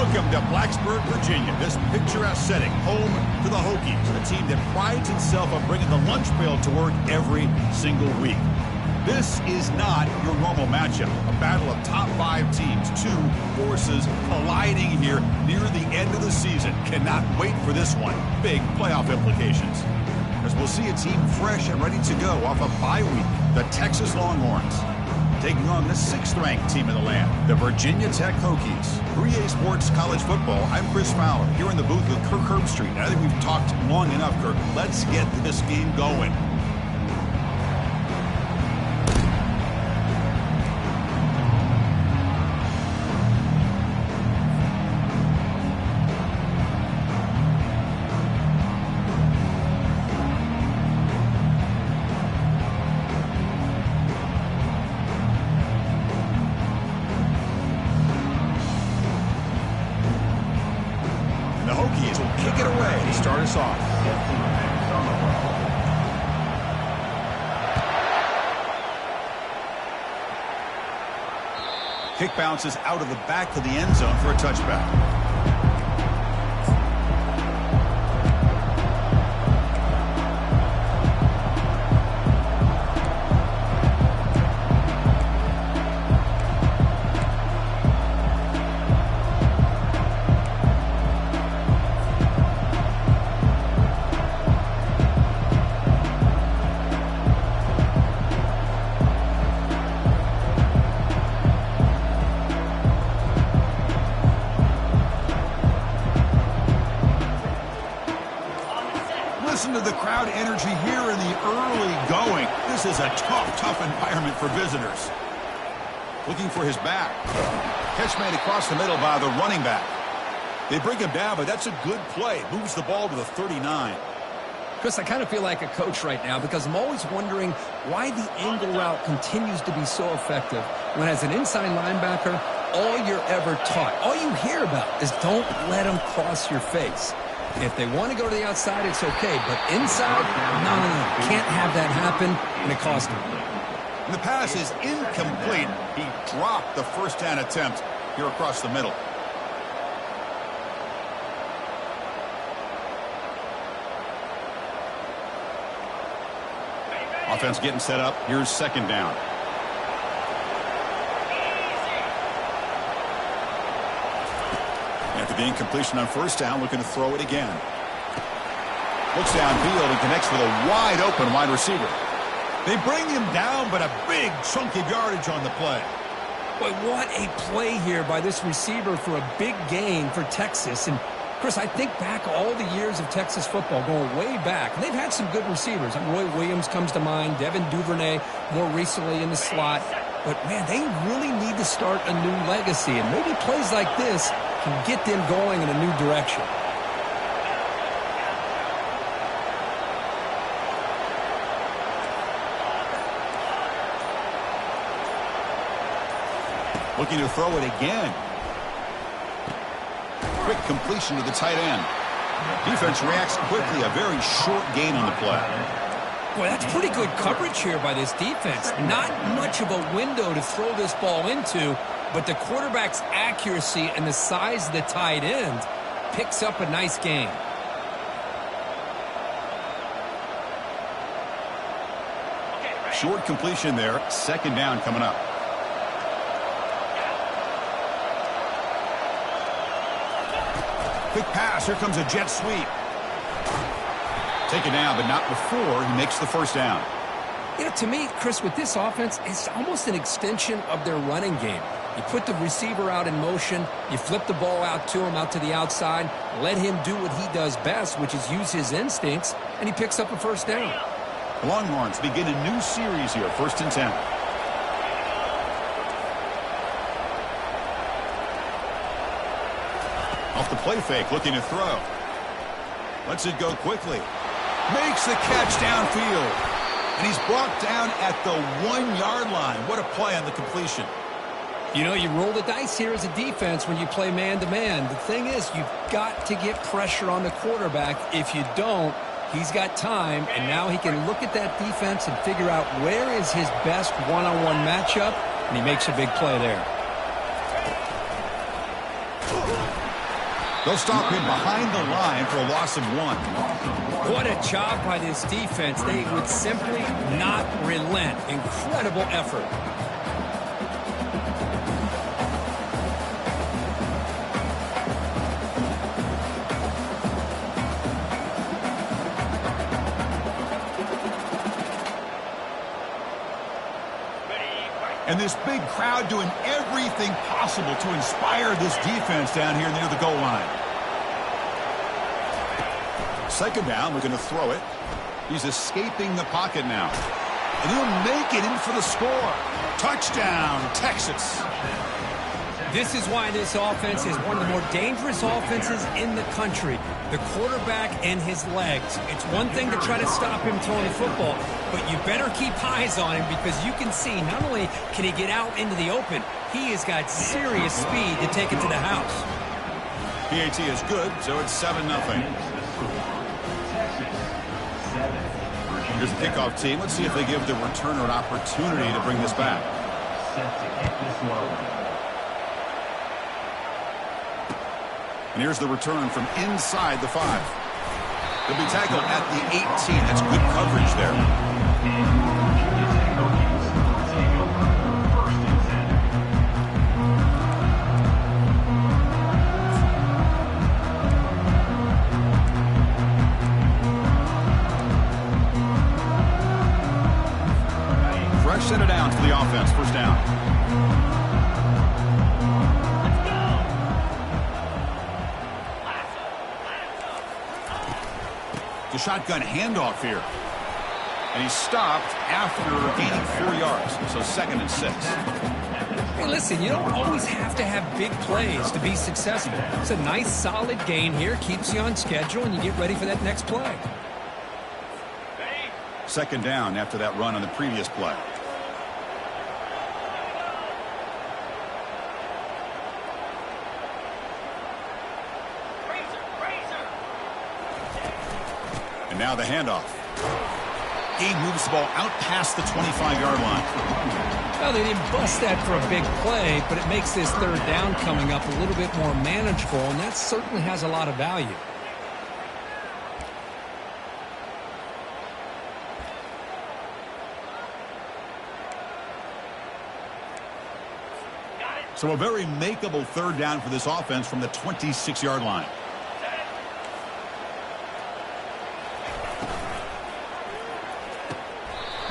Welcome to Blacksburg, Virginia. This picturesque setting, home to the Hokies, a team that prides itself on bringing the lunch pail to work every single week. This is not your normal matchup, a battle of top 5 teams, 2 forces colliding here near the end of the season. Cannot wait for this one. Big playoff implications. As we'll see a team fresh and ready to go off a bye week, the Texas Longhorns, taking on the 6th-ranked team in the land, the Virginia Tech Hokies. 3A Sports College Football, I'm Chris Fowler, here in the booth with Kirk Herbstreit. And I think we've talked long enough, Kirk. Let's get this game going. Kick it away to start us off. Kick bounces out of the back of the end zone for a touchback. Listen to the crowd energy here in the early going. This is a tough environment for visitors. Looking for his back. Catch made across the middle by the running back. They bring him down, but that's a good play. Moves the ball to the 39. Chris, I kind of feel like a coach right now because I'm always wondering why the angle route continues to be so effective when as an inside linebacker, all you're ever taught, all you hear about is don't let them cross your face. If they want to go to the outside, it's okay. But inside, no. Can't have that happen, and it cost him. The pass is incomplete. He dropped the first down attempt here across the middle. Offense getting set up. Here's 2nd down. After the incompletion on 1st down, looking to throw it again. Looks downfield and connects with a wide-open wide receiver. They bring him down, but a big chunk of yardage on the play. Boy, what a play here by this receiver for a big gain for Texas. And, Chris, I think back all the years of Texas football, going way back. And they've had some good receivers. Roy Williams comes to mind, Devin Duvernay more recently in the slot. But, man, they really need to start a new legacy. And maybe plays like this can get them going in a new direction. Looking to throw it again. Quick completion to the tight end. Defense reacts quickly. A very short gain on the play. Boy, that's pretty good coverage here by this defense. Not much of a window to throw this ball into, but the quarterback's accuracy and the size of the tight end picks up a nice gain. Short completion there. 2nd down coming up. Quick pass. Here comes a jet sweep. Take it down, but not before he makes the 1st down. You know, to me, Chris, with this offense, it's almost an extension of their running game. You put the receiver out in motion, you flip the ball out to him, out to the outside, let him do what he does best, which is use his instincts, and he picks up a 1st down. The Longhorns begin a new series here, 1st and 10. Off the play fake, looking to throw. Lets it go quickly. Makes the catch downfield. And he's brought down at the 1-yard line. What a play on the completion. You know, you roll the dice here as a defense when you play man-to-man. The thing is, you've got to get pressure on the quarterback. If you don't, he's got time, and now he can look at that defense and figure out where is his best one-on-one matchup, and he makes a big play there. They'll stop him behind the line for a loss of 1. What a job by this defense. They would simply not relent. Incredible effort. And this big crowd doing everything possible to inspire this defense down here near the goal line. Second down, we're going to throw it. He's escaping the pocket now. And he'll make it in for the score. Touchdown, Texas. This is why this offense is one of the more dangerous offenses in the country. The quarterback and his legs. It's one thing to try to stop him throwing the football, but you better keep eyes on him because you can see not only can he get out into the open, he has got serious speed to take it to the house. PAT is good, so it's 7-0. Here's the kickoff team. Let's see if they give the returner an opportunity to bring this back. And here's the return from inside the 5. They'll be tackled at the 18. That's good coverage there. Fresh set of downs for the offense. First down. The shotgun handoff here. And he's stopped after gaining 4 yards. So 2nd and 6. Hey, listen, you don't always have to have big plays to be successful. It's a nice, solid gain here. Keeps you on schedule, and you get ready for that next play. 2nd down after that run on the previous play. And now the handoff. He moves the ball out past the 25-yard line. Well, they didn't bust that for a big play, but it makes this 3rd down coming up a little bit more manageable, and that certainly has a lot of value. So a very makeable 3rd down for this offense from the 26-yard line.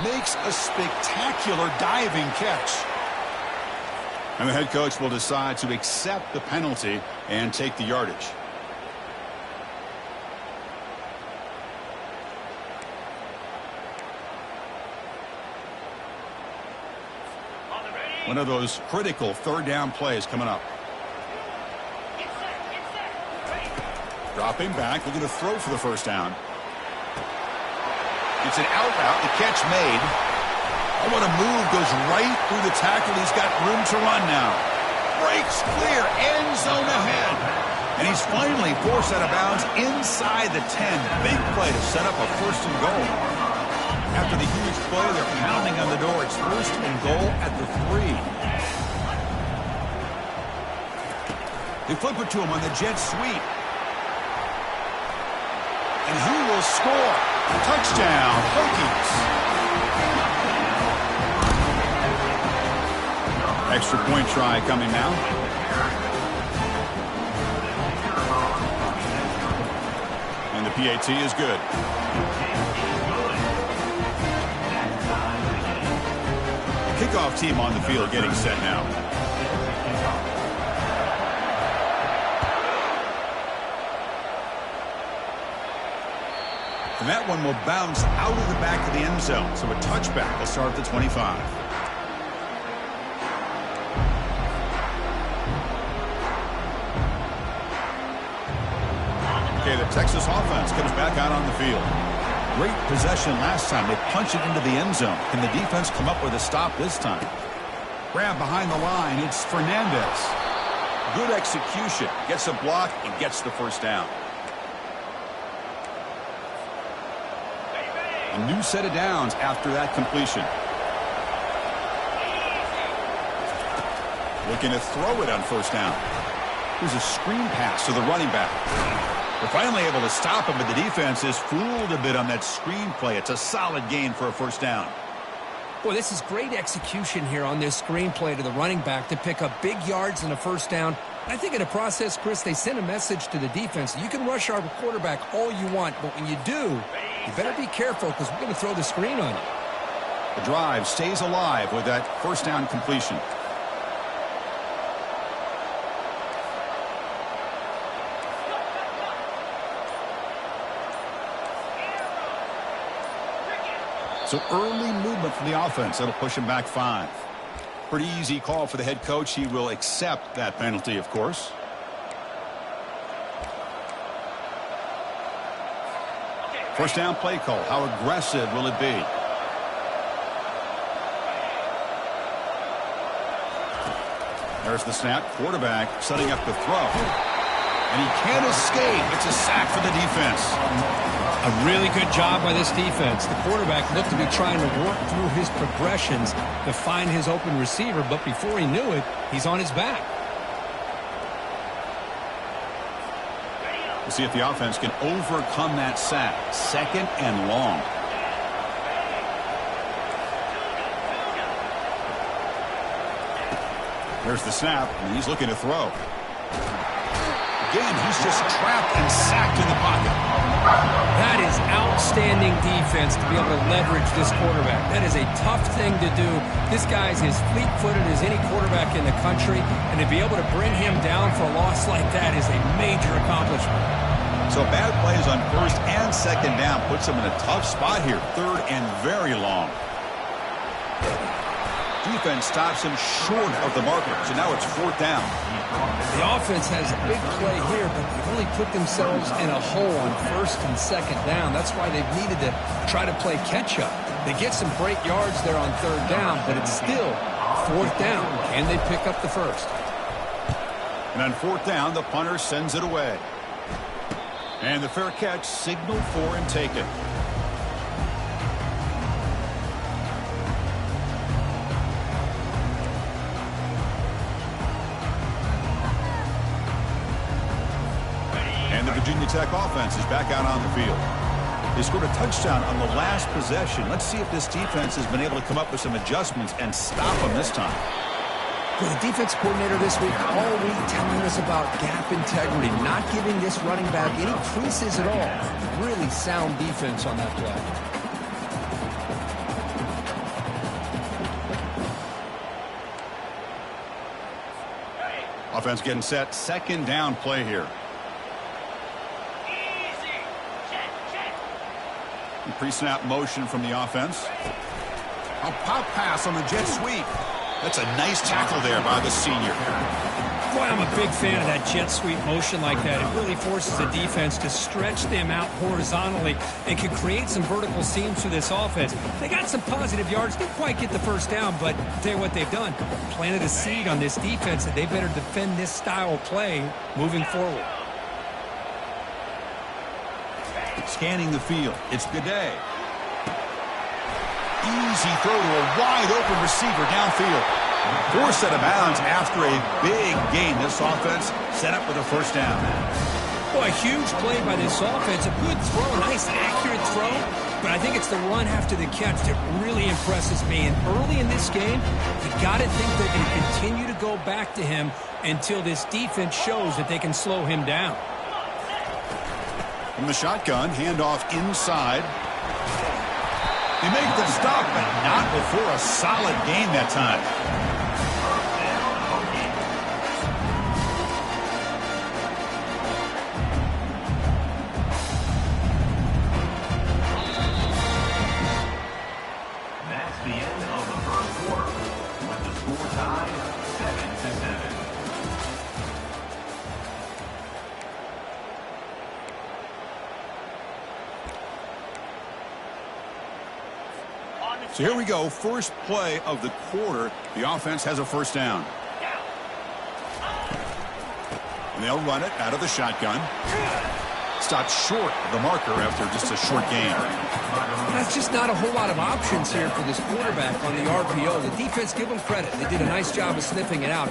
Makes a spectacular diving catch. And the head coach will decide to accept the penalty and take the yardage. One of those critical 3rd down plays coming up. Dropping back, looking to throw for the first down. It's an out route, the catch made. Oh, what a move, goes right through the tackle. He's got room to run now. Breaks clear, end zone ahead. And he's finally forced out of bounds inside the 10. Big play to set up a 1st and goal. After the huge play, they're pounding on the door. It's 1st and goal at the 3. They flip it to him on the jet sweep. And he will score. Touchdown, Hokies. Extra point try coming now. And the PAT is good. Kickoff team on the field getting set now. And that one will bounce out of the back of the end zone. So a touchback will start at the 25. Okay, the Texas offense comes back out on the field. Great possession last time. They punch it into the end zone. Can the defense come up with a stop this time? Grab behind the line. It's Fernandez. Good execution. Gets a block and gets the first down. A new set of downs after that completion. Looking to throw it on 1st down. Here's a screen pass to the running back. They're finally able to stop him, but the defense is fooled a bit on that screen play. It's a solid gain for a first down. Boy, this is great execution here on this screen play to the running back to pick up big yards and a first down. I think in the process, Chris, they sent a message to the defense. You can rush our quarterback all you want, but when you do, you better be careful because we're going to throw the screen on you. The drive stays alive with that first down completion. So early movement from the offense. That'll push him back 5. Pretty easy call for the head coach. He will accept that penalty, of course. First down play call. How aggressive will it be? There's the snap. Quarterback setting up the throw. And he can't escape. It's a sack for the defense. A really good job by this defense. The quarterback looked to be trying to work through his progressions to find his open receiver, but before he knew it, he's on his back. We'll see if the offense can overcome that sack. 2nd and long. There's the snap, and he's looking to throw. Again, he's just trapped and sacked in the pocket. That is outstanding defense to be able to leverage this quarterback. That is a tough thing to do. This guy's as fleet-footed as any quarterback in the country, and to be able to bring him down for a loss like that is a major accomplishment. So bad plays on 1st and 2nd down puts him in a tough spot here. 3rd and very long. Defense stops him short of the marker, so now it's 4th down. The offense has a big play here, but they've really put themselves in a hole on 1st and 2nd down. That's why they've needed to try to play catch-up. They get some great yards there on 3rd down, but it's still 4th down. Can they pick up the first? And on 4th down, the punter sends it away. And the fair catch signaled for and taken. And the Virginia Tech offense is back out on the field. They scored a touchdown on the last possession. Let's see if this defense has been able to come up with some adjustments and stop them this time. Well, the defense coordinator this week all week telling us about gap integrity, not giving this running back any creases at all. Really sound defense on that play. Offense getting set. 2nd down play here. Pre-snap motion from the offense. A pop pass on the jet sweep. That's a nice tackle there by the senior. Boy, I'm a big fan of that jet sweep motion like that. It really forces the defense to stretch them out horizontally and can create some vertical seams for this offense. They got some positive yards. Didn't quite get the first down, but I'll tell you what they've done. Planted a seed on this defense that they better defend this style of play moving forward. Scanning the field. It's Gaudet. Easy throw to a wide-open receiver downfield. Forced out of bounds after a big gain. This offense set up with a first down. Boy, a huge play by this offense. A good throw, a nice accurate throw. But I think it's the run after the catch that really impresses me. And early in this game, you got to think they're going to continue to go back to him until this defense shows that they can slow him down. From the shotgun, handoff inside. They make the stop, but not before a solid gain that time. That's the end of the first quarter, with the score tied 7-7. So here we go. First play of the quarter. The offense has a first down. And they'll run it out of the shotgun. Stopped short of the marker after just a short gain. That's just not a whole lot of options here for this quarterback on the RPO. The defense, give them credit. They did a nice job of sniffing it out.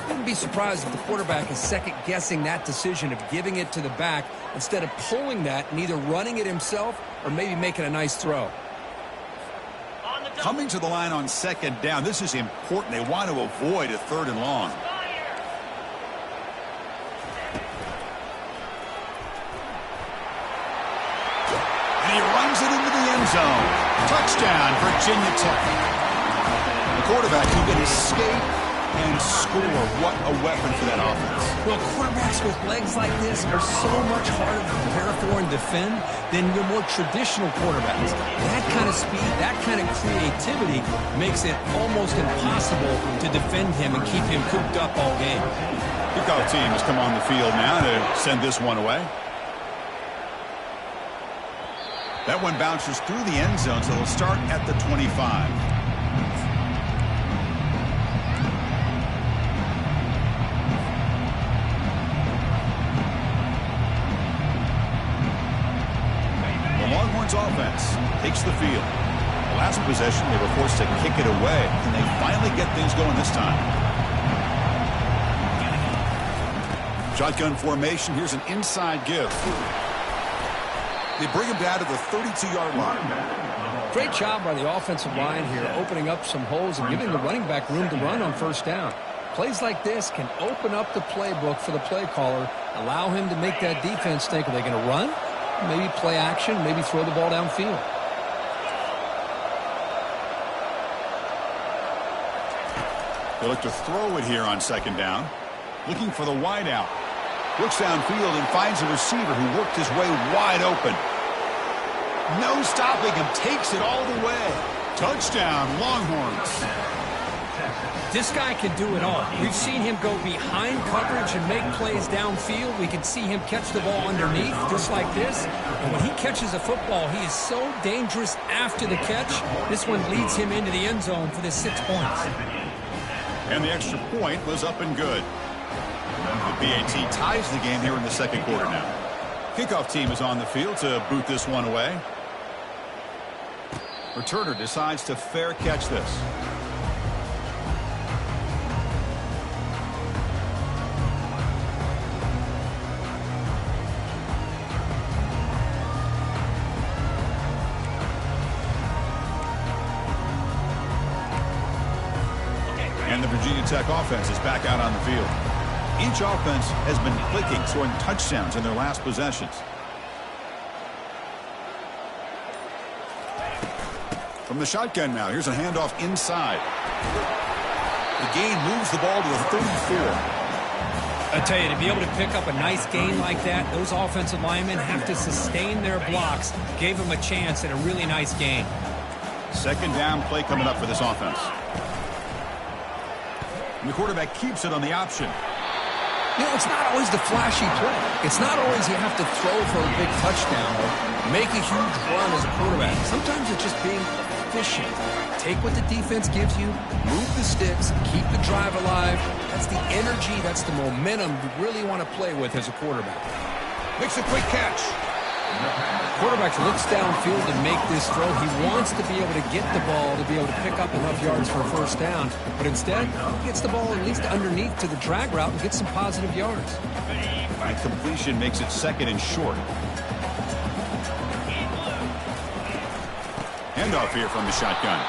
Wouldn't be surprised if the quarterback is second-guessing that decision of giving it to the back instead of pulling that and either running it himself or maybe making a nice throw. Coming to the line on second down, this is important. They want to avoid a third and long. And he runs it into the end zone. Touchdown, Virginia Tech. The quarterback who can escape and score. What a weapon for that offense. Well, quarterbacks with legs like this are so much harder to prepare for and defend than your more traditional quarterbacks. That kind of speed, that kind of creativity makes it almost impossible to defend him and keep him cooped up all game. Kickoff team has come on the field now to send this one away. That one bounces through the end zone, so it'll start at the 25. Offense takes the field. The last possession, they were forced to kick it away, and they finally get things going this time. Shotgun formation. Here's an inside give. They bring him down to the 32-yard line. Great job by the offensive line here, opening up some holes and giving the running back room to run on first down. Plays like this can open up the playbook for the play caller, allow him to make that defense think, are they going to run? Maybe play action, maybe throw the ball downfield. They look to throw it here on second down. Looking for the wide out. Looks downfield and finds a receiver who worked his way wide open. No stopping him. Takes it all the way. Touchdown, Longhorns. This guy can do it all. We've seen him go behind coverage and make plays downfield. We can see him catch the ball underneath, just like this. And when he catches a football, he is so dangerous after the catch. This one leads him into the end zone for the 6 points. And the extra point was up and good. The BAT ties the game here in the second quarter now. Kickoff team is on the field to boot this one away. Returner decides to fair catch this. And the Virginia Tech offense is back out on the field. Each offense has been clicking, scoring touchdowns in their last possessions. From the shotgun now, here's a handoff inside. The gain moves the ball to the 34. I tell you, to be able to pick up a nice gain like that, those offensive linemen have to sustain their blocks. Gave them a chance at a really nice gain. Second down play coming up for this offense. And the quarterback keeps it on the option. You know, it's not always the flashy play. It's not always you have to throw for a big touchdown or make a huge run as a quarterback. Sometimes it's just being efficient. Take what the defense gives you, move the sticks, keep the drive alive. That's the energy, that's the momentum you really want to play with as a quarterback. Makes a quick catch. Quarterback looks downfield to make this throw. He wants to be able to get the ball to be able to pick up enough yards for a first down. But instead, he gets the ball at least underneath to the drag route and gets some positive yards. And completion makes it second and short. Handoff here from the shotgun.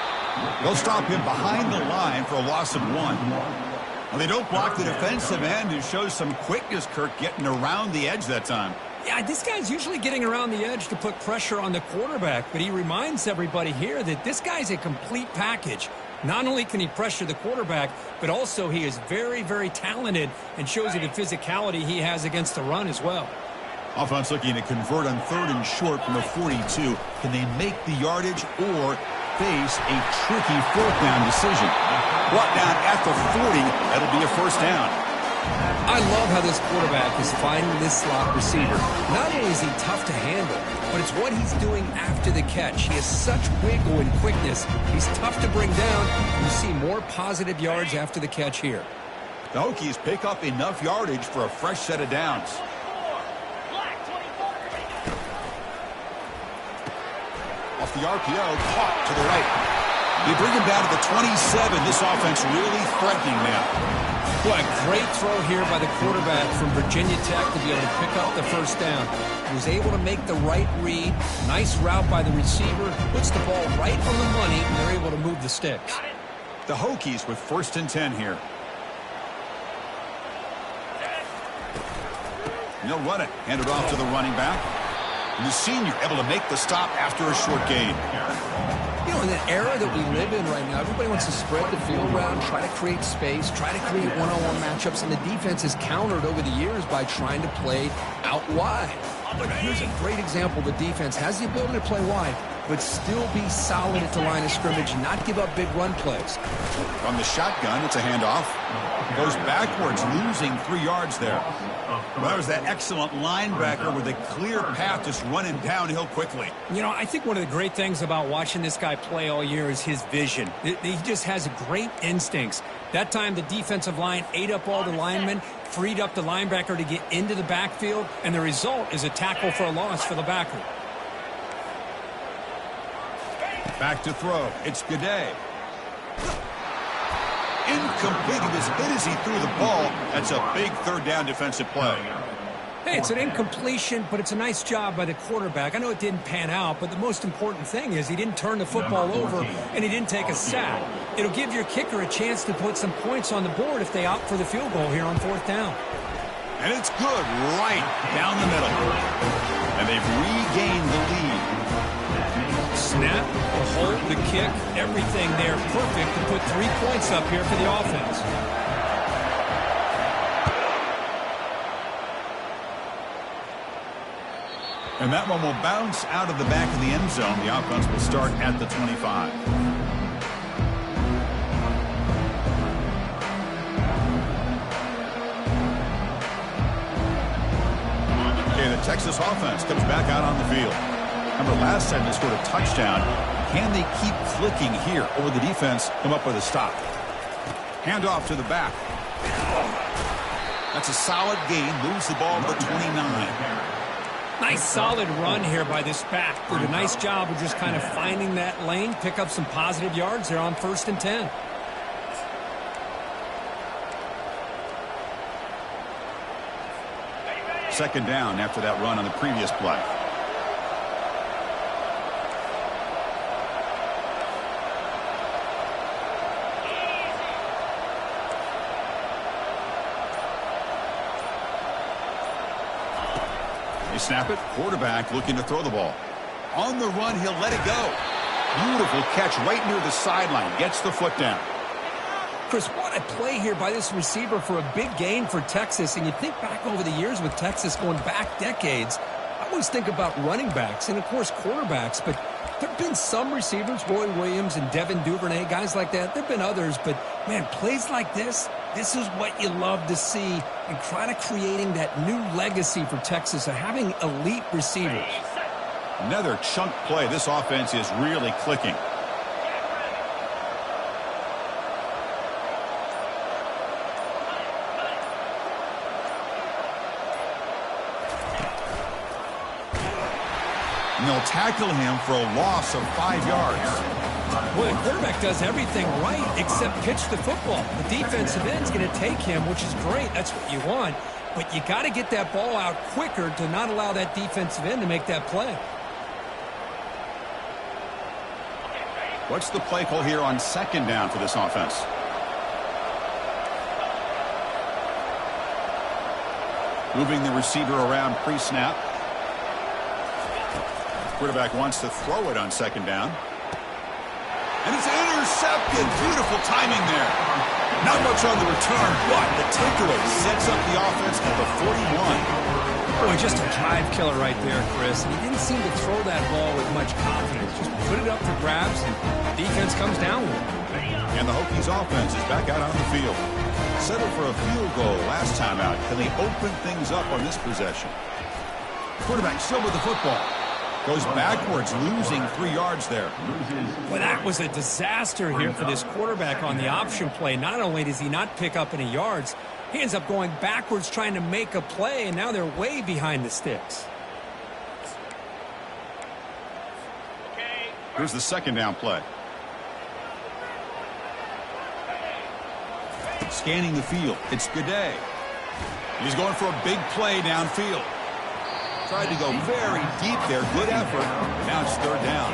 They'll stop him behind the line for a loss of 1. Well, they don't block the defensive end, who shows some quickness, Kirk, getting around the edge that time. Yeah, this guy's usually getting around the edge to put pressure on the quarterback, but he reminds everybody here that this guy's a complete package. Not only can he pressure the quarterback, but also he is very, very talented and shows you the physicality he has against the run as well. Offense looking to convert on third and short from the 42. Can they make the yardage or face a tricky fourth down decision? Brought down at the 40. That'll be a first down. I love how this quarterback is finding this slot receiver. Not only is he tough to handle, but it's what he's doing after the catch. He has such wiggle and quickness. He's tough to bring down. You see more positive yards after the catch here. The Hokies pick up enough yardage for a fresh set of downs. Off the RPO, caught to the right. They bring him down to the 27. This offense really threatening now. Boy, a great throw here by the quarterback from Virginia Tech to be able to pick up the first down. He was able to make the right read. Nice route by the receiver. Puts the ball right on the money, and they're able to move the sticks. The Hokies with 1st and 10 here. And they'll run it. Hand it off to the running back. And the senior able to make the stop after a short gain. You know, in the era that we live in right now, everybody wants to spread the field around, try to create space, try to create one-on-one matchups, and the defense has countered over the years by trying to play out wide. But here's a great example. The defense has the ability to play wide, but still be solid at the line of scrimmage and not give up big run plays. From the shotgun, it's a handoff. Goes backwards, losing 3 yards there. Well, that was that excellent linebacker with a clear path just running downhill quickly. You know, I think one of the great things about watching this guy play all year is his vision. He just has great instincts. That time, the defensive line ate up all the linemen, freed up the linebacker to get into the backfield, and the result is a tackle for a loss for the backer. Back to throw. It's Gaudet. Incomplete. He was hit as he threw the ball. That's a big 3rd down defensive play. Hey, it's an incompletion, but it's a nice job by the quarterback. I know it didn't pan out, but the most important thing is he didn't turn the football over and he didn't take a sack. It'll give your kicker a chance to put some points on the board if they opt for the field goal here on 4th down. And it's good right down the middle. And they've regained the lead. Snap, the hold, the kick, everything there perfect to put 3 points up here for the offense. And that one will bounce out of the back of the end zone. The offense will start at the 25. Okay, the Texas offense comes back out on the field. Remember, last time they scored a touchdown. Can they keep clicking here, or will the defense come up with a stop? Handoff to the back. That's a solid gain. Moves the ball to the 29. Nice solid run here by this back. Did a nice job of just kind of finding that lane, pick up some positive yards there on 1st and 10. Second down after that run on the previous play. They snap it. Quarterback looking to throw the ball. On the run, he'll let it go. Beautiful catch right near the sideline. Gets the foot down. Chris, what a play here by this receiver for a big gain for Texas. And you think back over the years with Texas going back decades, I always think about running backs and, of course, quarterbacks. But there have been some receivers, Roy Williams and Devin Duvernay, guys like that. There have been others. But, man, plays like this is what you love to see. And kind of creating that new legacy for Texas of having elite receivers. Another chunk play. This offense is really clicking. And they'll tackle him for a loss of 5 yards. Well, the quarterback does everything right except pitch the football. The defensive end's going to take him, which is great. That's what you want. But you got to get that ball out quicker to not allow that defensive end to make that play. What's the play call here on 2nd down for this offense? Moving the receiver around pre-snap. Quarterback wants to throw it on 2nd down. And it's intercepted. Beautiful timing there. Not much on the return, but the takeaway sets up the offense at the 41. Boy, just a drive killer right there, Chris. And he didn't seem to throw that ball with much confidence. Just put it up for grabs, and defense comes down with it. And the Hokies offense is back out on the field. Settled for a field goal last time out. Can they open things up on this possession? Quarterback still with the football. Goes backwards, losing 3 yards there. Well, that was a disaster here for this quarterback on the option play. Not only does he not pick up any yards, he ends up going backwards trying to make a play, and now they're way behind the sticks. Here's the second down play. Scanning the field. It's Gaudet. He's going for a big play downfield. Tried to go very deep there. Good effort. Now it's third down.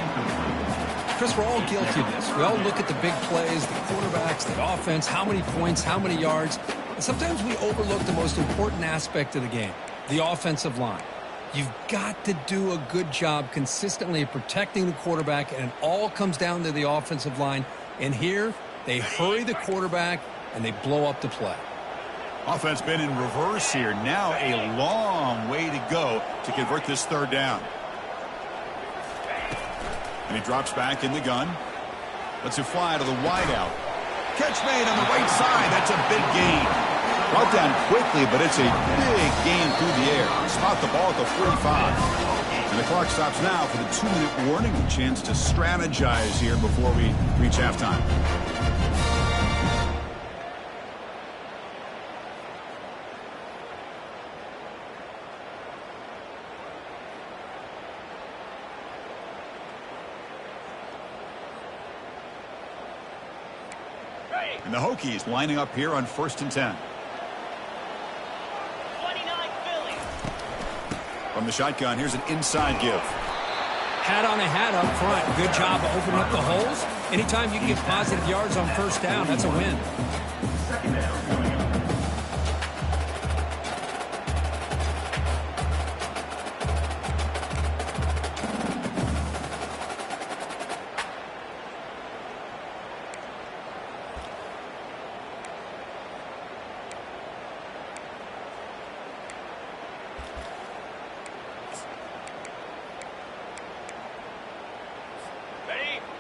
Chris, we're all guilty of this. We all look at the big plays, the quarterbacks, the offense, how many points, how many yards. And sometimes we overlook the most important aspect of the game, the offensive line. You've got to do a good job consistently of protecting the quarterback, and it all comes down to the offensive line. And here, they hurry the quarterback, and they blow up the play. Offense been in reverse here. Now a long way to go to convert this third down. And he drops back in the gun. Lets it fly to the wideout. Catch made on the right side. That's a big gain. Brought down quickly, but it's a big gain through the air. Spot the ball at the 45. And the clock stops now for the 2-minute warning. A chance to strategize here before we reach halftime. And the Hokies lining up here on 1st and 10. 29 Philly. From the shotgun, here's an inside give. Hat on a hat up front. Good job of opening up the holes. Anytime you can get positive yards on first down, that's a win. Second down coming up.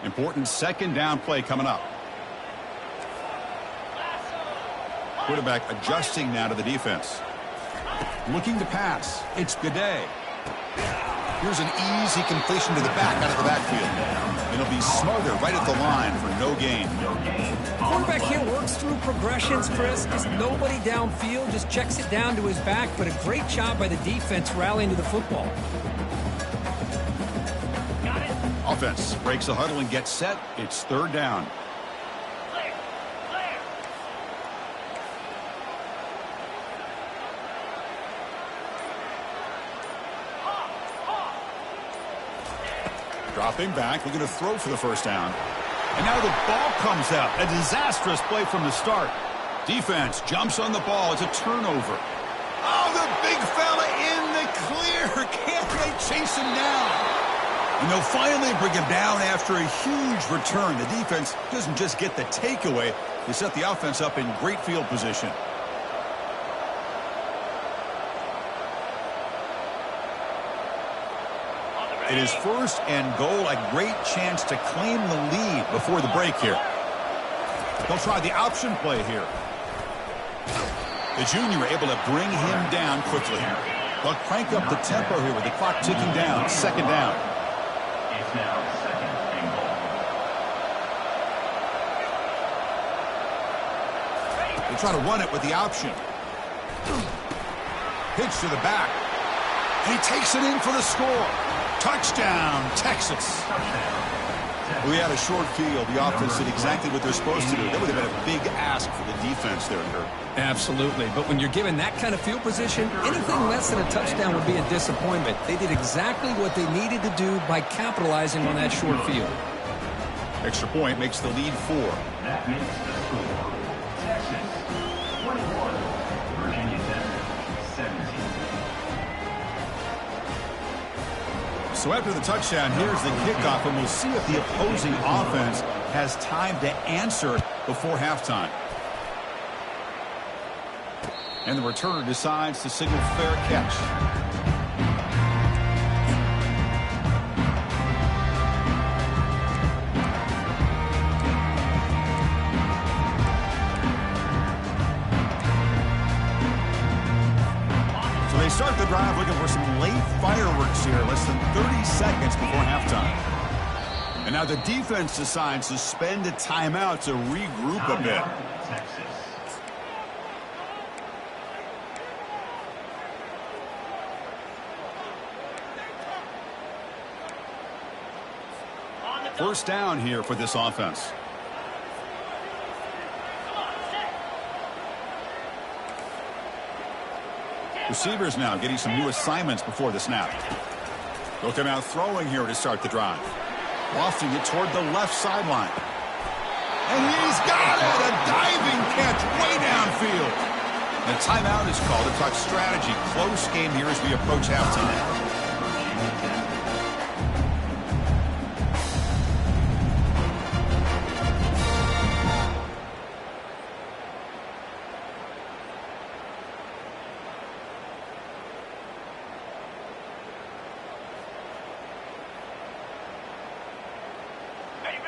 Important second down play coming up. Quarterback adjusting now to the defense. Looking to pass. It's Gaudet. Here's an easy completion to the back out of the backfield. It'll be smothered right at the line for no gain. Quarterback here works through progressions, Chris. Just nobody downfield, just checks it down to his back, but a great job by the defense rallying to the football. Offense breaks the huddle and gets set. It's third down. Clear. Clear. Dropping back, looking to throw for the first down. And now the ball comes out. A disastrous play from the start. Defense jumps on the ball. It's a turnover. Oh, the big fella in the clear. Can't they chase him down? And they'll finally bring him down after a huge return. The defense doesn't just get the takeaway. They set the offense up in great field position. It is first and goal. A great chance to claim the lead before the break here. They'll try the option play here. The junior able to bring him down quickly. They'll crank up the tempo here with the clock ticking down. Second down. It's now second and goal. They try to run it with the option. Pitch to the back. And he takes it in for the score. Touchdown, Texas. We had a short field. The offense did exactly what they're supposed to do. That would have been a big ask for the defense there, Kurt. Absolutely. But when you're given that kind of field position, anything less than a touchdown would be a disappointment. They did exactly what they needed to do by capitalizing on that short field. Extra point makes the lead 4. That makes the score. Texas 21, Virginia Tech 17. So after the touchdown, here's the kickoff, and we'll see if the opposing offense has time to answer before halftime. And the returner decides to signal fair catch. So they start the drive looking for some late fireworks here, less than 30 seconds before halftime. And now the defense decides to spend a timeout to regroup a bit. Texas. On the First down here for this offense. Receivers now getting some new assignments before the snap. They'll come out throwing here to start the drive. Lofting it toward the left sideline. And he's got it! A diving catch way downfield. The timeout is called to talk strategy. Close game here as we approach halftime.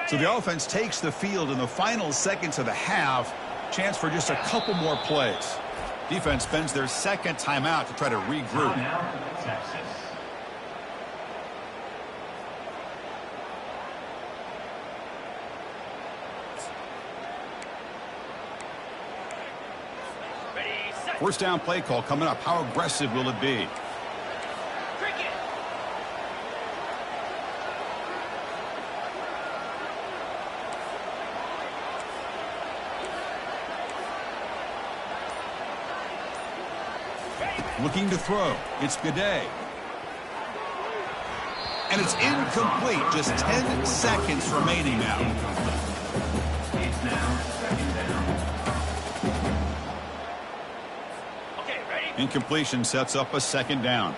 So the offense takes the field in the final seconds of the half. Chance for just a couple more plays. Defense spends their second timeout to try to regroup. Timeout, Texas. First down play call coming up. How aggressive will it be? Looking to throw. It's Gaudet. And it's incomplete. Just 10 seconds remaining now. It's now second down. Okay, ready? Incompletion sets up a second down.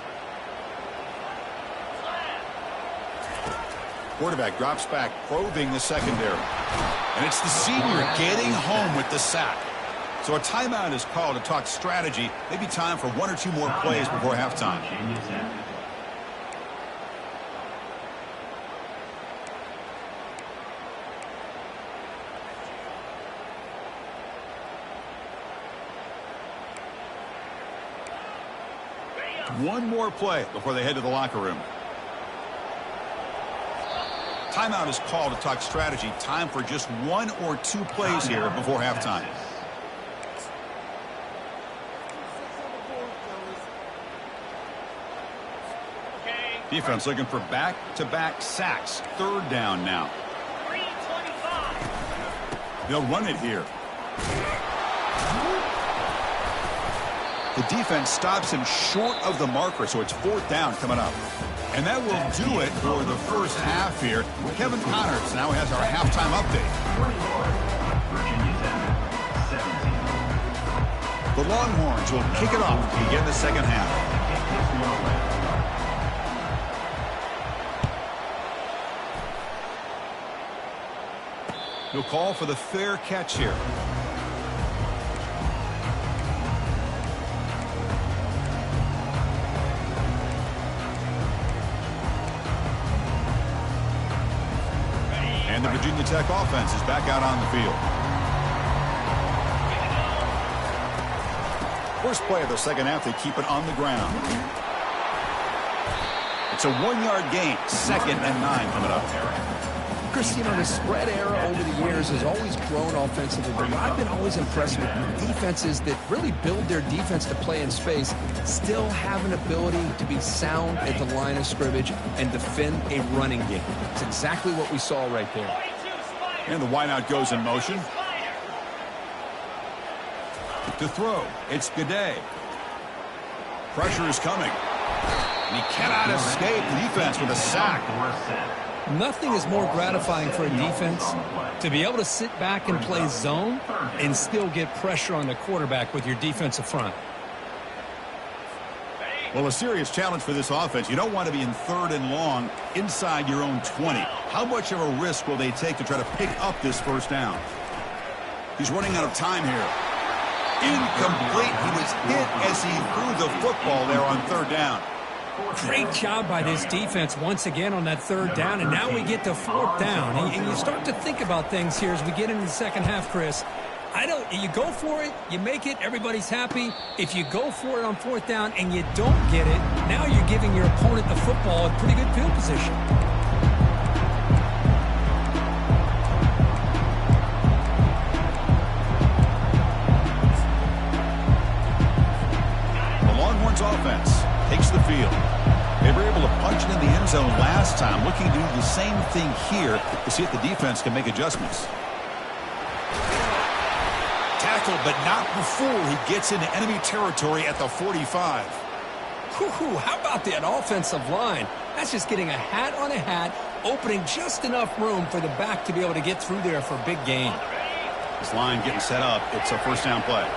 Quarterback drops back, probing the secondary. And it's the senior getting home with the sack. So a timeout is called to talk strategy. Maybe time for one or two more plays before halftime. One more play before they head to the locker room. Timeout is called to talk strategy. Time for just one or two plays here before halftime. Defense looking for back-to-back sacks. Third down now. 3:25. They'll run it here. The defense stops him short of the marker, so it's fourth down coming up. And that will do it for the first half here. Kevin Connors now has our halftime update. The Longhorns will kick it off to begin the second half. He'll call for the fair catch here. And the Virginia Tech offense is back out on the field. First play of the second half, they keep it on the ground. It's a 1-yard gain, 2nd and 9 coming up. Chris, you know, the spread era over the years has always grown offensively, but I've been always impressed with defenses that really build their defense to play in space, still have an ability to be sound at the line of scrimmage and defend a running game. It's exactly what we saw right there. And the wideout goes in motion. To throw, it's Gaudet. Pressure is coming. And he cannot escape the defense with a sack. Nothing is more gratifying for a defense to be able to sit back and play zone and still get pressure on the quarterback with your defensive front. Well, a serious challenge for this offense. You don't want to be in 3rd and long inside your own 20. How much of a risk will they take to try to pick up this first down? He's running out of time here. Incomplete. He was hit as he threw the football there on 3rd down. Great job by this defense once again on that 3rd down, and now we get to 4th down. And you start to think about things here as we get into the second half, Chris. You go for it, you make it, everybody's happy. If you go for it on 4th down and you don't get it, now you're giving your opponent the football in pretty good field position. The Longhorns offense takes the field. They were able to punch margin in the end zone last time. Looking to do the same thing here to see if the defense can make adjustments. Tackled, but not before he gets into enemy territory at the 45. Whew, how about that offensive line? That's just getting a hat on a hat, opening just enough room for the back to be able to get through there for a big gain. This line getting set up. It's a first down play.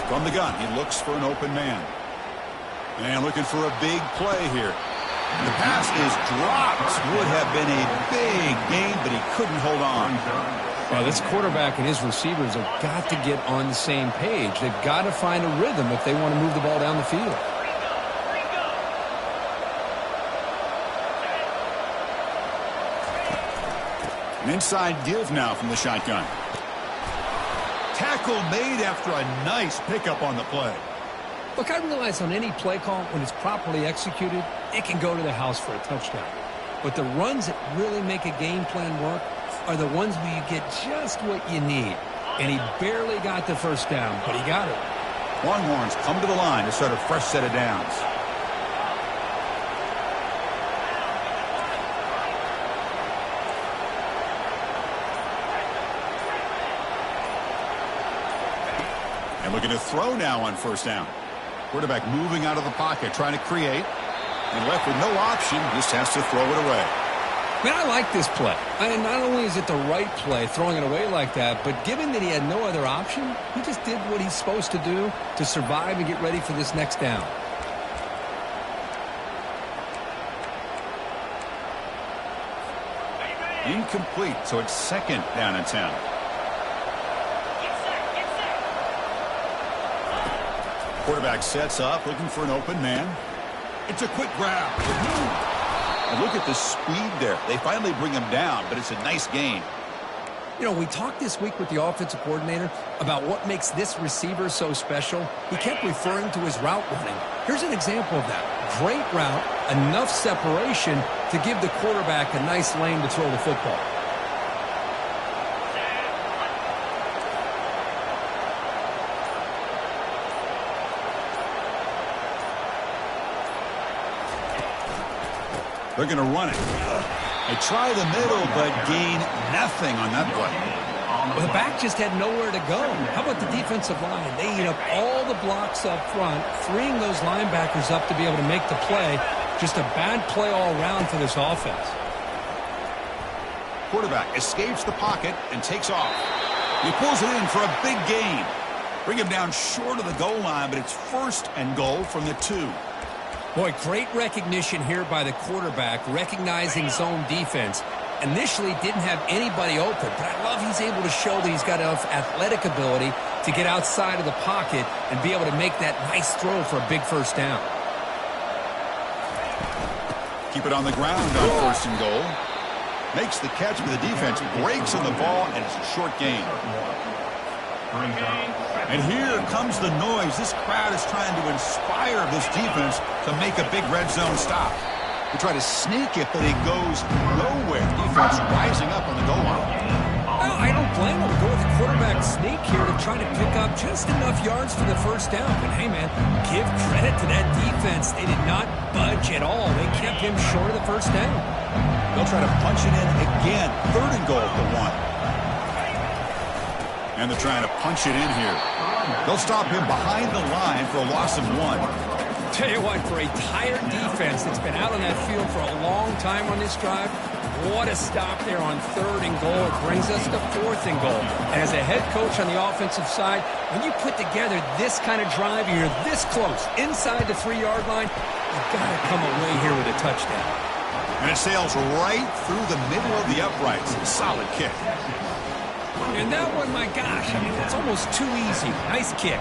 From the gun, he looks for an open man. And looking for a big play here. The pass is dropped. Would have been a big gain, but he couldn't hold on. Well, this quarterback and his receivers have got to get on the same page. They've got to find a rhythm if they want to move the ball down the field. An inside give now from the shotgun. Tackle made after a nice pickup on the play. Look, I realize on any play call, when it's properly executed, it can go to the house for a touchdown. But the runs that really make a game plan work are the ones where you get just what you need. And he barely got the first down, but he got it. Longhorns come to the line to start a fresh set of downs. And looking to throw now on first down. Quarterback moving out of the pocket, trying to create. And left with no option, just has to throw it away. Man, I like this play. And not only is it the right play, throwing it away like that, but given that he had no other option, he just did what he's supposed to do to survive and get ready for this next down. Incomplete, so it's second down and 10. Quarterback sets up, looking for an open man. It's a quick grab. And look at the speed there. They finally bring him down, but it's a nice gain. You know, we talked this week with the offensive coordinator about what makes this receiver so special. He kept referring to his route running. Here's an example of that. Great route, enough separation to give the quarterback a nice lane to throw the football. They're going to run it. They try the middle, but gain nothing on that play. Well, the back just had nowhere to go. How about the defensive line? They eat up all the blocks up front, freeing those linebackers up to be able to make the play. Just a bad play all around for this offense. Quarterback escapes the pocket and takes off. He pulls it in for a big gain. Bring him down short of the goal line, but it's first and goal from the 2. Boy, great recognition here by the quarterback, recognizing zone defense. Initially didn't have anybody open, but I love he's able to show that he's got enough athletic ability to get outside of the pocket and be able to make that nice throw for a big first down. Keep it on the ground on first and goal. Makes the catch, but the defense breaks on the ball, and it's a short gain. And here comes the noise. This crowd is trying to inspire this defense to make a big red zone stop. They try to sneak it, but it goes nowhere. Defense rising up on the goal line. Well, I don't blame him to go with the quarterback sneak here to try to pick up just enough yards for the first down. But hey, man, give credit to that defense. They did not budge at all. They kept him short of the first down. They'll try to punch it in again. Third and goal for 1. And they're trying to punch it in here. They'll stop him behind the line for a loss of 1. Tell you what, for a tired defense that's been out on that field for a long time on this drive, what a stop there on third and goal. It brings us to fourth and goal. And as a head coach on the offensive side, when you put together this kind of drive, you're this close, inside the 3-yard line, you've got to come away here with a touchdown. And it sails right through the middle of the uprights. Solid kick. And that one, my gosh, I mean, it's almost too easy. Nice kick.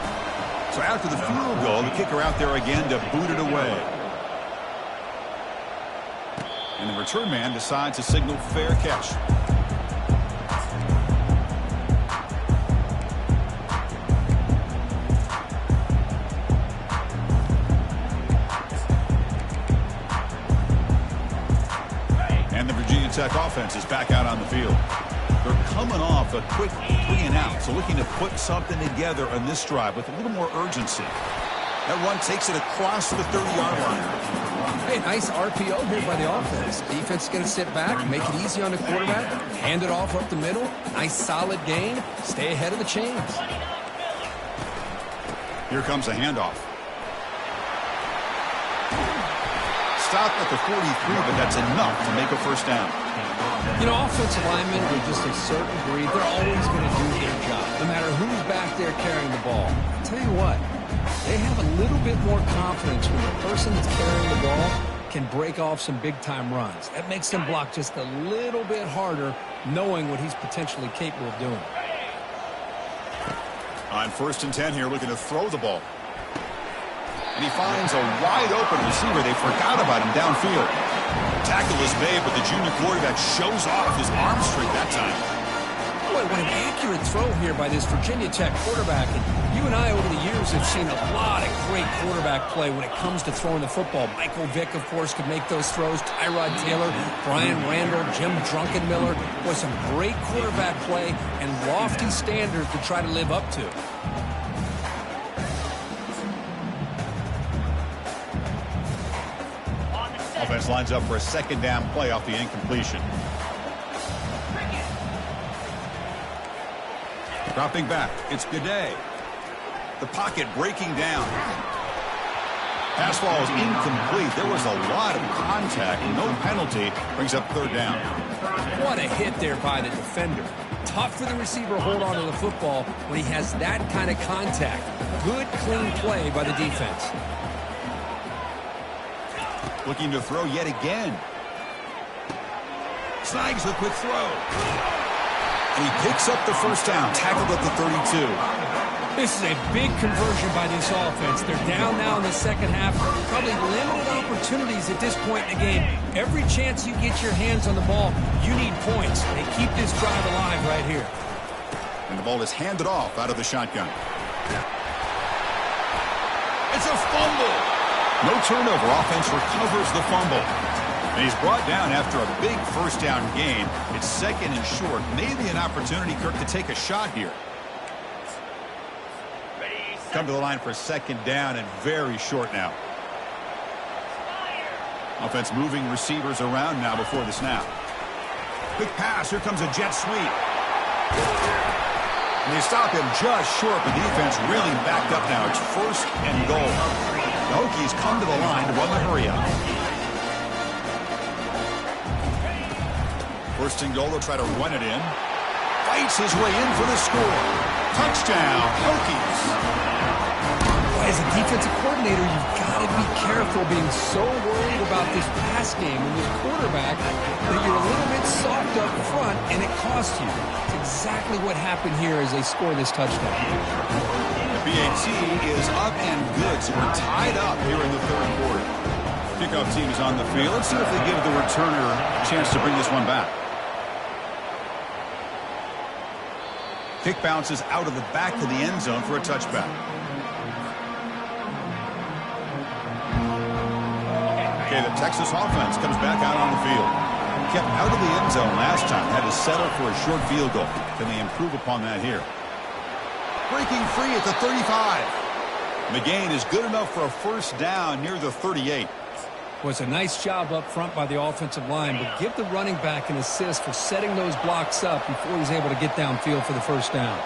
So after the field goal, the kicker out there again to boot it away. And the return man decides to signal fair catch. And the Virginia Tech Tech offense is back out on the field. They're coming off a quick 3-and-out, so looking to put something together on this drive with a little more urgency. That run takes it across the 30-yard line. Hey, nice RPO here by the offense. Defense is going to sit back, make it easy on the quarterback, hand it off up the middle. Nice solid gain. Stay ahead of the chains. Here comes a handoff. Stopped at the 43, but that's enough to make a first down. You know, offensive linemen with just a certain breed, they're always going to do their job, no matter who's back there carrying the ball. I'll tell you what, they have a little bit more confidence when the person that's carrying the ball can break off some big-time runs. That makes them block just a little bit harder, knowing what he's potentially capable of doing. On 1st and 10 here, looking to throw the ball. And he finds a wide-open receiver. They forgot about him downfield. Tackle is made, but the junior quarterback shows off his arm strength that time. Boy, what an accurate throw here by this Virginia Tech quarterback. And you and I, over the years, have seen a lot of great quarterback play when it comes to throwing the football. Michael Vick, of course, could make those throws. Tyrod Taylor, Brian Randall, Jim Drunkenmiller. Was some great quarterback play and lofty standards to try to live up to. Offense lines up for a 2nd down play off the incompletion. Dropping back, it's Gaudet. The pocket breaking down. Pass ball is incomplete. There was a lot of contact. No penalty. Brings up 3rd down. What a hit there by the defender. Tough for the receiver to hold on to the football when he has that kind of contact. Good, clean play by the defense. Looking to throw yet again. Snags the quick throw. And he picks up the first down. Tackled at the 32. This is a big conversion by this offense. They're down now in the second half. Probably limited opportunities at this point in the game. Every chance you get your hands on the ball, you need points. They keep this drive alive right here. And the ball is handed off out of the shotgun. It's a fumble. No turnover. Offense recovers the fumble. And he's brought down after a big first down gain. It's 2nd and short. Maybe an opportunity, Kirk, to take a shot here. Come to the line for 2nd down and very short now. Offense moving receivers around now before the snap. Quick pass. Here comes a jet sweep. And they stop him just short. The defense really backed up now. It's 1st and goal. The Hokies come to the line to run the hurry up. 1st and goal. They'll try to run it in. Fights his way in for the score. Touchdown, Hokies. As a defensive coordinator, you've got to be careful being so worried about this pass game and this quarterback that you're a little bit soft up front and it costs you. It's exactly what happened here as they score this touchdown. The BAT is up and good, so we're tied up here in the 3rd quarter. Kickoff team is on the field. Let's see if they give the returner a chance to bring this one back. Kick bounces out of the back of the end zone for a touchback. Okay, the Texas offense comes back out on the field. Kept out of the end zone last time. Had to settle for a short field goal. Can they improve upon that here? Breaking free at the 35. And the gain is good enough for a first down near the 38. Was a nice job up front by the offensive line, but give the running back an assist for setting those blocks up before he's able to get downfield for the first down.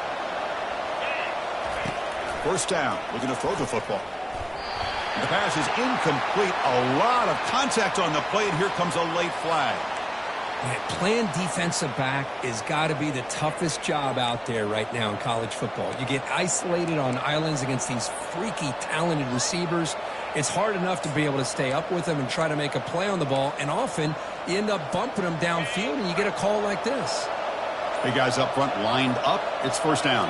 First down. Looking to throw the football. The pass is incomplete. A lot of contact on the play, and here comes a late flag. Playing defensive back has got to be the toughest job out there right now in college football. You get isolated on islands against these freaky, talented receivers. It's hard enough to be able to stay up with them and try to make a play on the ball, and often you end up bumping them downfield, and you get a call like this. Big guys up front lined up. It's first down.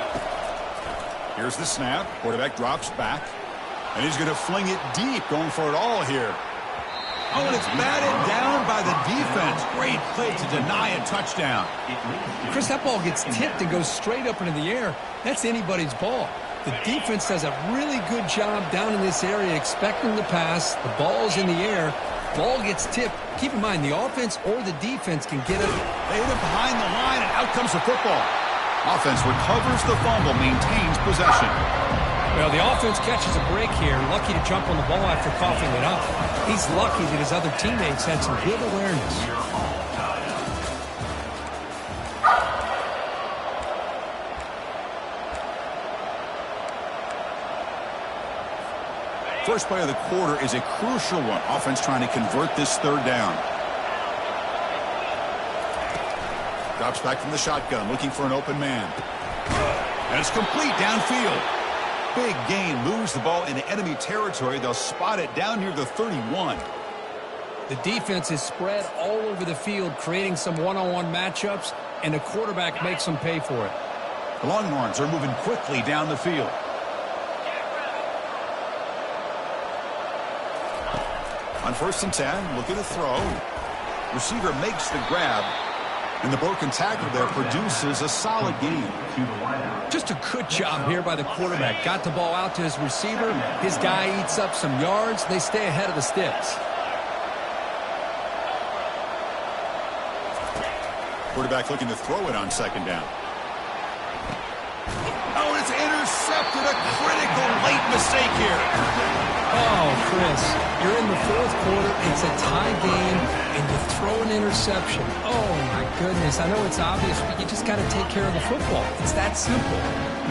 Here's the snap. Quarterback drops back. And he's going to fling it deep, going for it all here. Oh, and it's batted down by the defense. Great play to deny a touchdown. Chris, that ball gets tipped and goes straight up into the air. That's anybody's ball. The defense does a really good job down in this area expecting the pass. The ball's in the air. Ball gets tipped. Keep in mind, the offense or the defense can get it. They hit it behind the line, and out comes the football. Offense recovers the fumble, maintains possession. Well, the offense catches a break here. Lucky to jump on the ball after coughing it up. He's lucky that his other teammates had some good awareness. First play of the quarter is a crucial one. Offense trying to convert this third down. Drops back from the shotgun, looking for an open man. And it's complete downfield. Big gain, moves the ball into enemy territory. They'll spot it down near the 31. The defense is spread all over the field, creating some one-on-one matchups, and the quarterback makes them pay for it. The Longhorns are moving quickly down the field. On 1st and 10, looking to throw. Receiver makes the grab, and the broken tackle there produces a solid gain. Just a good job here by the quarterback. Got the ball out to his receiver. His guy eats up some yards. They stay ahead of the sticks. Quarterback looking to throw it on 2nd down. Oh, it's intercepted. A critical late mistake here. Oh, Chris, you're in the 4th quarter. It's a tie game, and you throw an interception. Oh, my goodness. I know it's obvious, but you just got to take care of the football. It's that simple.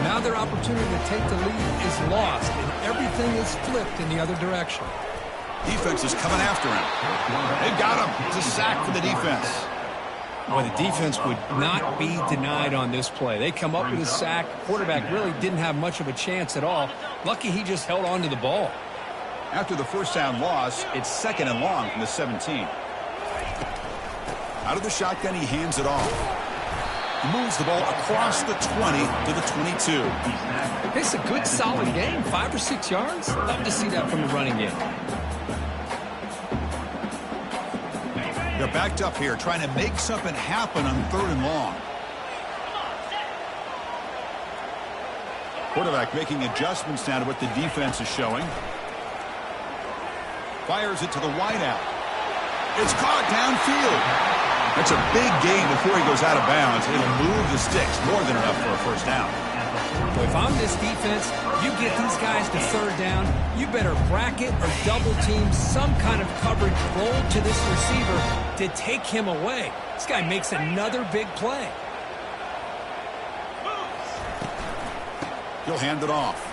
Now their opportunity to take the lead is lost, and everything is flipped in the other direction. Defense is coming after him. They've got him. It's a sack for the defense. Boy, the defense would not be denied on this play. They come up with a sack. Quarterback really didn't have much of a chance at all. Lucky he just held on to the ball. After the 1st down loss, it's 2nd and long from the 17. Out of the shotgun, he hands it off. He moves the ball across the 20 to the 22. It's a good, solid game. 5 or 6 yards. Love to see that from the running game. They're backed up here, trying to make something happen on 3rd and long. Quarterback making adjustments now to what the defense is showing. Fires it to the wideout. It's caught downfield. That's a big gain before he goes out of bounds. It'll move the sticks, more than enough for a 1st down. Well, if I'm this defense, you get these guys to 3rd down, you better bracket or double team some kind of coverage roll to this receiver to take him away. This guy makes another big play. He'll hand it off.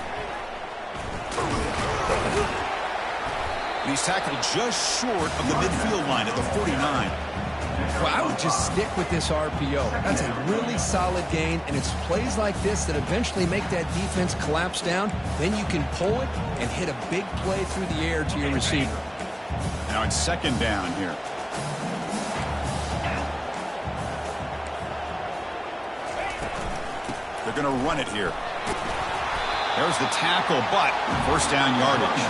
And he's tackled just short of the midfield line at the 49. Well, I would just stick with this RPO. That's a really solid gain, and it's plays like this that eventually make that defense collapse down. Then you can pull it and hit a big play through the air to your receiver. Now it's 2nd down here. They're going to run it here. There's the tackle, but 1st down yardage.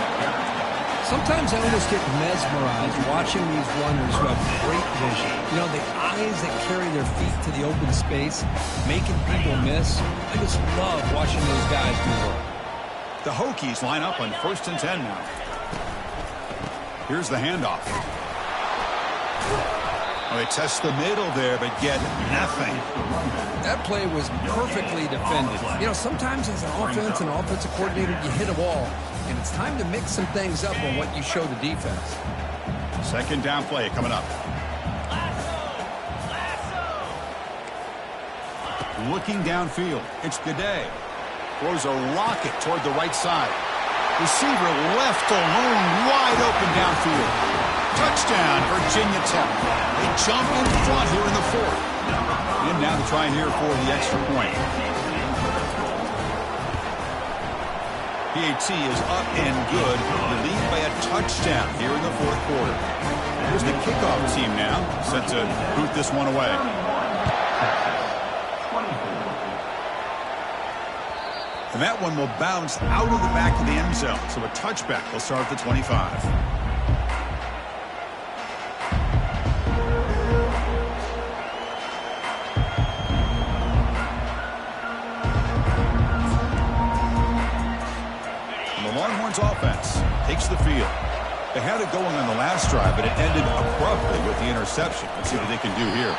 Sometimes I almost get mesmerized watching these runners who have great vision. You know, the eyes that carry their feet to the open space, making people miss. I just love watching those guys do work. The Hokies line up on 1st and 10 now. Here's the handoff. Oh, they test the middle there, but get nothing. That play was perfectly defended. You know, sometimes as an offense and offensive coordinator, you hit a wall, and it's time to mix some things up on what you show the defense. 2nd down play coming up. Looking downfield, it's Gaudet. Throws a rocket toward the right side. Receiver left alone, wide open downfield. Touchdown, Virginia Tech. They jump in front here in the 4th. And now to try here for the extra point. PAT is up and good. The lead by a touchdown here in the 4th quarter. Here's the kickoff team now, set to boot this one away. And that one will bounce out of the back of the end zone. So a touchback will start at the 25. Longhorns offense takes the field. They had it going on the last drive, but it ended abruptly with the interception. Let's see what they can do here.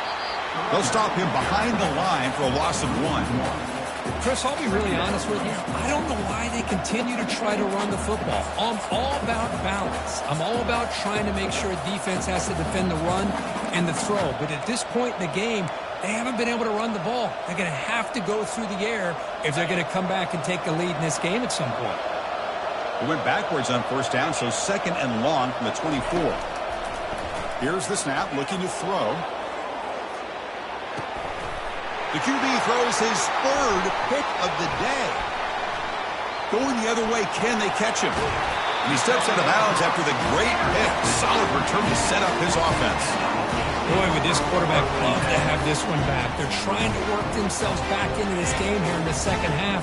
They'll stop him behind the line for a loss of 1. Chris, I'll be really honest with you. I don't know why they continue to try to run the football. I'm all about balance. I'm all about trying to make sure a defense has to defend the run and the throw. But at this point in the game, they haven't been able to run the ball. They're going to have to go through the air if they're going to come back and take the lead in this game at some point. He went backwards on first down, so 2nd and long from the 24. Here's the snap, looking to throw. The QB throws his 3rd pick of the day. Going the other way, can they catch him? And he steps out of bounds after the great pick. Solid return to set up his offense. Boy, would this quarterback love to have this one back. They're trying to work themselves back into this game here in the second half,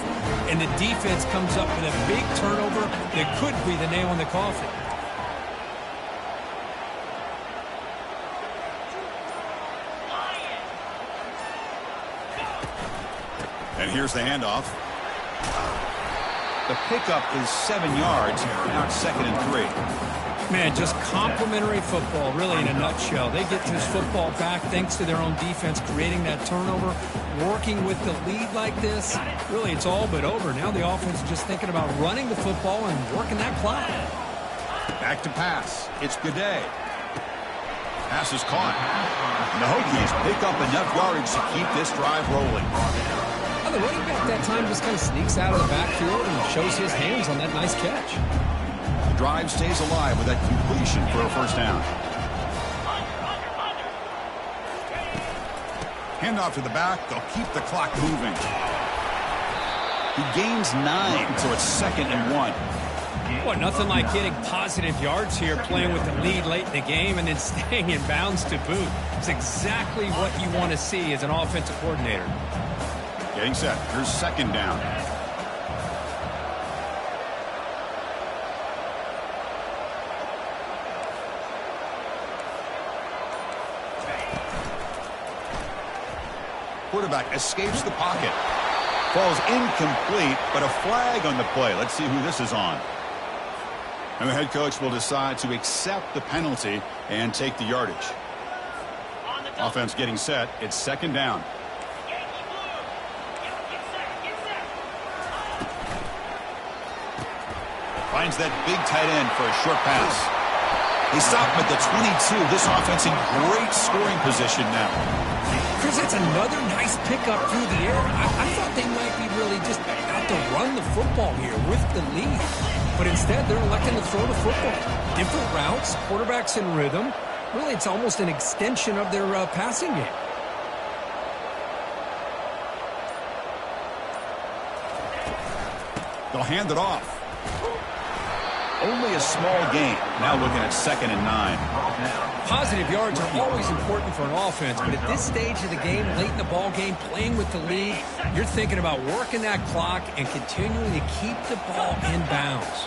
and the defense comes up with a big turnover that could be the nail in the coffin. And here's the handoff. The pickup is 7 yards, now 2nd and 3. Man, just complimentary football, really, in a nutshell. They get this football back thanks to their own defense, creating that turnover, working with the lead like this. Really, it's all but over. Now the offense is just thinking about running the football and working that clock. Back to pass. It's Gaudet. Pass is caught. And the Hokies pick up enough yardage to keep this drive rolling. Well, the running back that time just kind of sneaks out of the backfield and shows his hands on that nice catch. The drive stays alive with that completion for a first down. Handoff to the back. They'll keep the clock moving. He gains 9, so it's 2nd and 1. Well, nothing like getting positive yards here, playing with the lead late in the game and then staying in bounds to boot. It's exactly what you want to see as an offensive coordinator. Getting set. Here's 2nd down. Quarterback escapes the pocket. Falls incomplete, but a flag on the play. Let's see who this is on. And the head coach will decide to accept the penalty and take the yardage. Offense getting set. It's 2nd down. Finds that big tight end for a short pass. They stop him at the 22. This offense in great scoring position now. Chris, that's another nice pickup through the air. I thought they might be really just out to run the football here with the lead. But instead, they're electing to throw the football. Different routes, quarterbacks in rhythm. Really, it's almost an extension of their passing game. They'll hand it off. Only a small gain. Now looking at 2nd and 9. Positive yards are always important for an offense, but at this stage of the game, late in the ball game, playing with the lead, you're thinking about working that clock and continuing to keep the ball in bounds.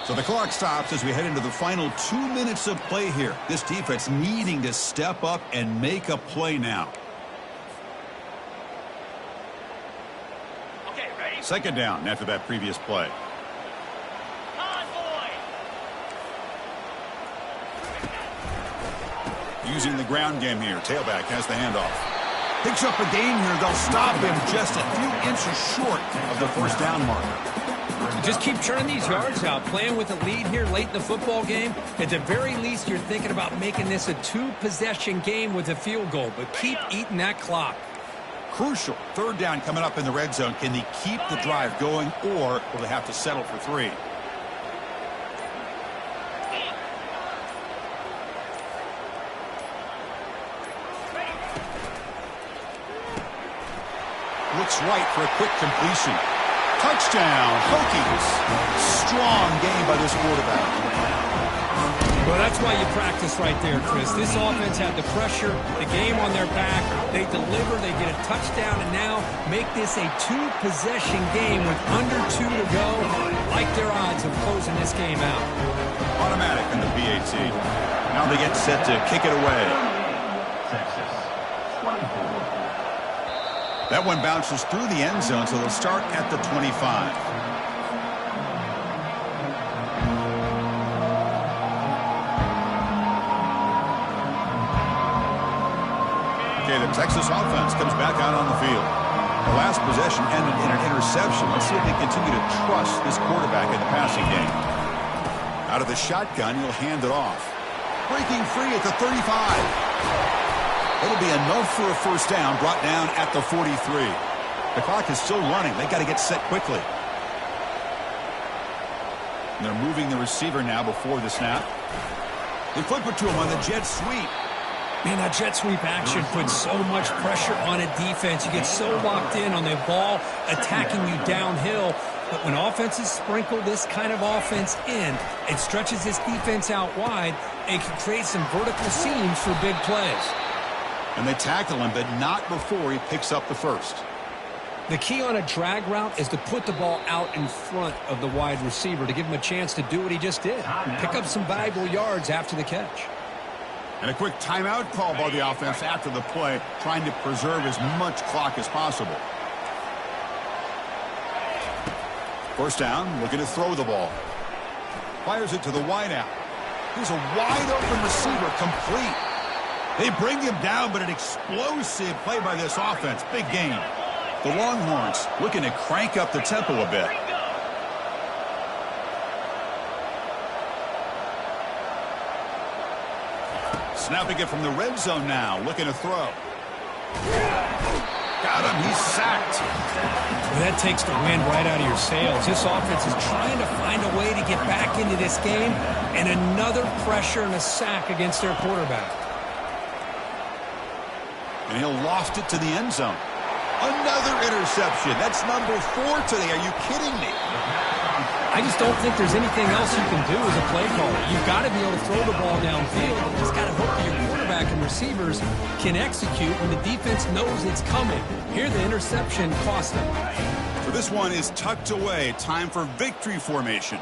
So the clock stops as we head into the final 2 minutes of play here. This defense needing to step up and make a play now. 2nd down after that previous play. Using the ground game here. Tailback has the handoff. Picks up a gain here. They'll stop him just a few inches short of the first down marker. Just keep churning these yards out, playing with the lead here late in the football game. At the very least, you're thinking about making this a 2-possession game with a field goal, but keep eating that clock. Crucial. 3rd down coming up in the red zone. Can they keep the drive going, or will they have to settle for 3? Looks right for a quick completion. Touchdown, Hokies. Strong game by this quarterback. Well, that's why you practice right there, Chris. This offense had the pressure, the game on their back. They deliver, they get a touchdown, and now make this a 2-possession game with under 2 to go. Like their odds of closing this game out. Automatic in the PAT. Now they get set to kick it away. That one bounces through the end zone, so they'll start at the 25. Okay, the Texas offense comes back out on the field. The last possession ended in an interception. Let's see if they continue to trust this quarterback in the passing game. Out of the shotgun, he'll hand it off. Breaking free at the 35. It'll be enough for a first down, brought down at the 43. The clock is still running. They've got to get set quickly. And they're moving the receiver now before the snap. They flip it to him on the jet sweep. Man, that jet sweep action puts so much pressure on a defense. You get so locked in on the ball attacking you downhill. But when offenses sprinkle this kind of offense in, it stretches this defense out wide and can create some vertical seams for big plays. And they tackle him, but not before he picks up the first. The key on a drag route is to put the ball out in front of the wide receiver to give him a chance to do what he just did. Pick up some valuable yards after the catch. And a quick timeout call by the offense after the play, trying to preserve as much clock as possible. First down, looking to throw the ball. Fires it to the wideout. Here's a wide-open receiver, complete. They bring him down, but an explosive play by this offense. Big gain. The Longhorns looking to crank up the tempo a bit. Snapping it from the red zone now, looking to throw. Got him, he's sacked. Well, that takes the wind right out of your sails. This offense is trying to find a way to get back into this game, and another pressure and a sack against their quarterback. And he'll loft it to the end zone. Another interception. That's number 4 today. Are you kidding me? I just don't think there's anything else you can do as a play caller. You've got to be able to throw the ball downfield. You just got to hope that your quarterback and receivers can execute when the defense knows it's coming. Here, the interception cost them. So this one is tucked away. Time for victory formation.